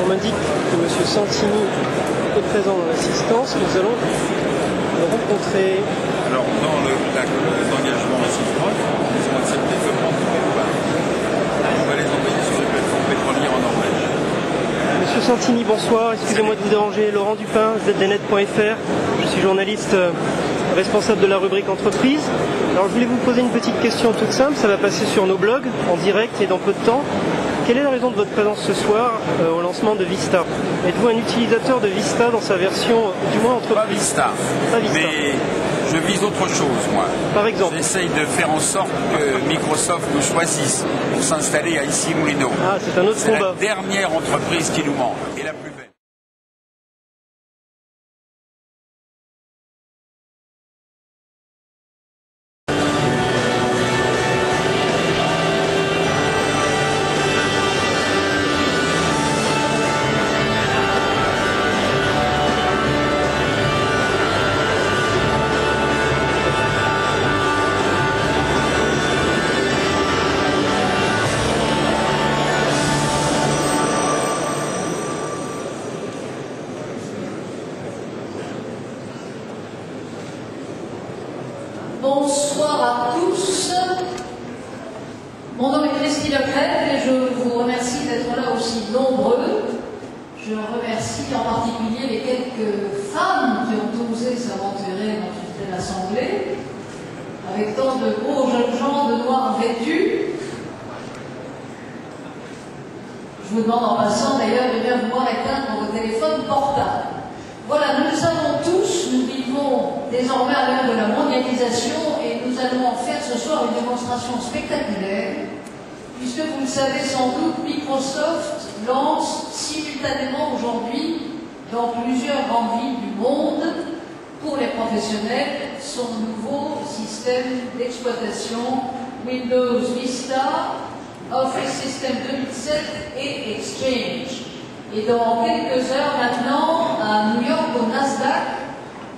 On m'indique que M. Santini est présent dans l'assistance. Nous allons le rencontrer. Alors, dans l'engagement réciproque, ils ont accepté de prendre tous les nouvelles. On va les envoyer sur les plateformes pétrolières en Norvège. Monsieur Santini, bonsoir. Excusez-moi de vous déranger. Laurent Dupin, zdnet.fr. Je suis journaliste responsable de la rubrique entreprise. Alors, je voulais vous poser une petite question toute simple. Ça va passer sur nos blogs en direct et dans peu de temps. Quelle est la raison de votre présence ce soir au lancement de Vista? Êtes-vous un utilisateur de Vista dans sa version, du moins entreprise? Pas Vista. Pas Vista. Mais je vise autre chose, moi. Par exemple? J'essaye de faire en sorte que Microsoft nous choisisse pour s'installer à Issy-Moulineaux. Ah, c'est un autre combat. C'est la dernière entreprise qui nous manque et la plus belle. Bonsoir à tous. Mon nom est Christine Leclerc et je vous remercie d'être là aussi nombreux. Je remercie en particulier les quelques femmes qui ont osé s'aventurer dans une telle assemblée, avec tant de beaux jeunes gens de noir vêtus. Je vous demande en passant d'ailleurs de bien vouloir éteindre vos téléphones portables. Voilà, nous le savons tous, nous vivons désormais à l'ère de la mondialisation et nous allons en faire ce soir une démonstration spectaculaire, puisque vous le savez sans doute, Microsoft lance simultanément aujourd'hui dans plusieurs grandes villes du monde, pour les professionnels, son nouveau système d'exploitation Windows Vista, Office System 2007 et Exchange. Et dans quelques heures maintenant, à New York, au Nasdaq,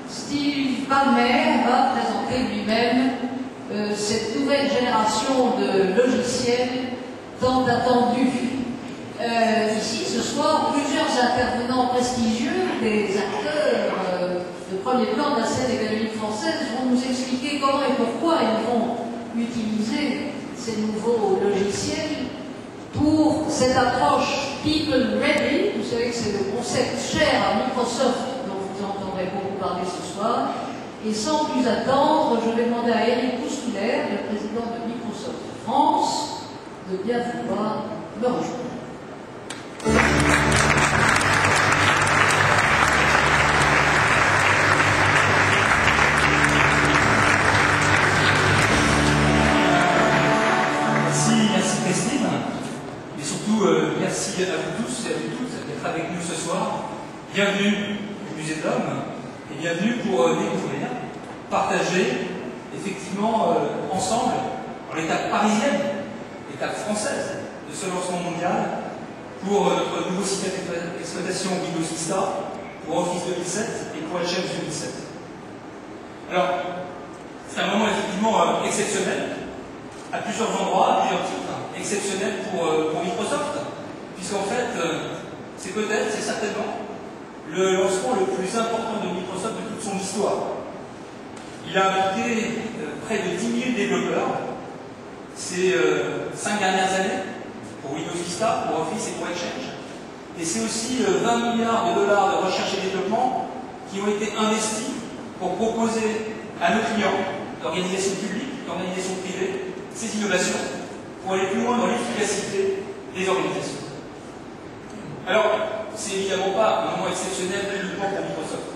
Steve Ballmer va présenter lui-même cette nouvelle génération de logiciels tant attendus. Ici, ce soir, plusieurs intervenants prestigieux, des acteurs de premier plan de la scène économique française, vont nous expliquer comment et pourquoi ils vont utiliser ces nouveaux logiciels pour cette approche People Ready. Vous savez que c'est le concept cher à Microsoft dont vous entendrez beaucoup parler ce soir. Et sans plus attendre, je vais demander à Eric Koustouler, le président de Microsoft France, de bien vouloir me rejoindre. Merci Christine. Et surtout, merci à vous tous et à vous toutes d'être avec nous ce soir. Bienvenue au Musée de l'Homme et bienvenue pour découvrir, partager effectivement ensemble, dans l'étape parisienne, l'étape française de ce lancement mondial pour notre nouveau système d'exploitation Windows Vista, pour Office 2007 et pour Exchange 2007. Alors, c'est un moment effectivement exceptionnel, à plusieurs endroits, à plusieurs titres, exceptionnel pour Microsoft, puisqu'en fait, c'est peut-être, c'est certainement, le lancement le plus important de Microsoft de toute son histoire. Il a impliqué près de 10 000 développeurs ces 5 dernières années, pour Windows Vista, pour Office et pour Exchange. Et c'est aussi 20 milliards de dollars de recherche et développement qui ont été investis pour proposer à nos clients, d'organisations publiques, d'organisations privées, ces innovations pour aller plus loin dans l'efficacité des organisations. Alors, c'est évidemment pas un moment exceptionnel uniquement pour Microsoft.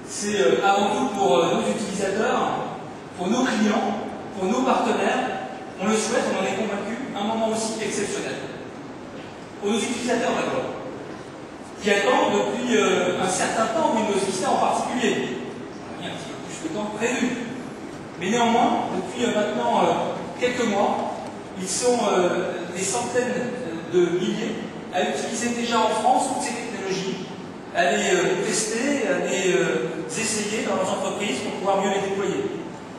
C'est avant tout pour nos utilisateurs, pour nos clients, pour nos partenaires, on le souhaite, on en est convaincu, un moment aussi exceptionnel. Pour nos utilisateurs d'abord, qui attendent depuis un certain temps Windows Vista en particulier. On a mis un petit peu plus de temps prévu. Mais néanmoins, depuis maintenant quelques mois, ils sont des centaines de milliers à utiliser déjà en France toutes ces technologies, à les tester, à les essayer dans leurs entreprises pour pouvoir mieux les déployer.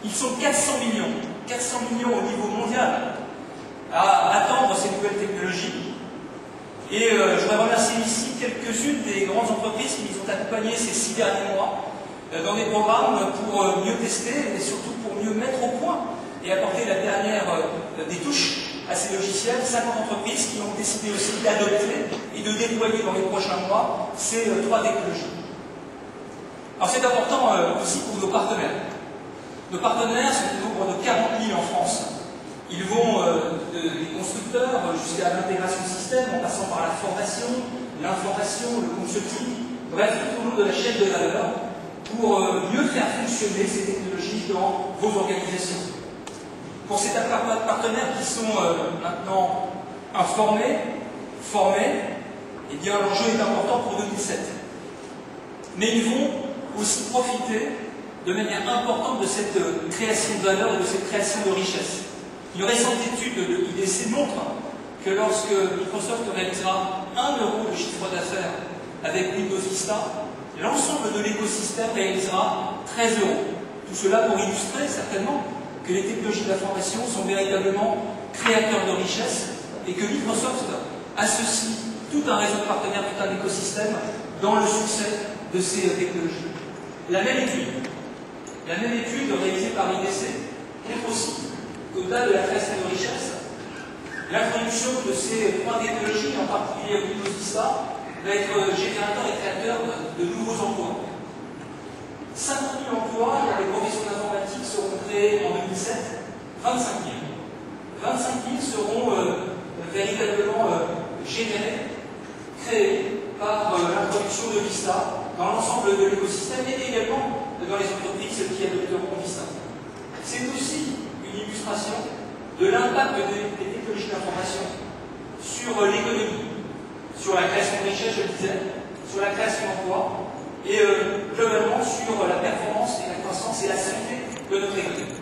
Ils sont 400 millions au niveau mondial à attendre ces nouvelles technologies. Et je voudrais remercier ici quelques-unes des grandes entreprises qui nous ont accompagnés ces 6 derniers mois dans des programmes pour mieux tester et surtout pour mieux mettre au point et apporter la dernière des touches à ces logiciels. 50 entreprises qui ont décidé aussi d'adopter et de déployer dans les prochains mois ces 3 technologies. Alors c'est important aussi pour nos partenaires. Nos partenaires sont au nombre de 40 000 en France. Ils vont des constructeurs jusqu'à l'intégration de système, en passant par la formation, l'information, le consulting, bref, tout au long de la chaîne de valeur, pour mieux faire fonctionner ces technologies dans vos organisations. Pour ces partenaires qui sont maintenant informés, formés, eh bien l'enjeu est important pour 2007. Mais ils vont aussi profiter de manière importante de cette création de valeur et de cette création de richesse. Une récente étude de l'IDC montre que lorsque Microsoft réalisera 1 € de chiffre d'affaires avec Windows Vista, l'ensemble de l'écosystème réalisera 13 €. Tout cela pour illustrer certainement que les technologies de l'information sont véritablement créateurs de richesse et que Microsoft associe tout un réseau de partenaires, tout un écosystème dans le succès de ces technologies. La même étude réalisée par l'IDC montre aussi qu'au-delà de la création de richesse, l'introduction de ces 3 technologies, en particulier Windows Vista, va être générateur et créateur de nouveaux emplois. 50 000 emplois dans les professions d'informatique seront créés en 2007, 25 000. 25 000 seront véritablement générés, créés par l'introduction de Vista dans l'ensemble de l'écosystème et également dans les entreprises qui adopteront Vista. C'est aussi une illustration de l'impact des technologies d'information sur l'économie, sur la création de richesse, je le disais, sur la création d'emplois et globalement sur la performance et la croissance et la santé de notre économie.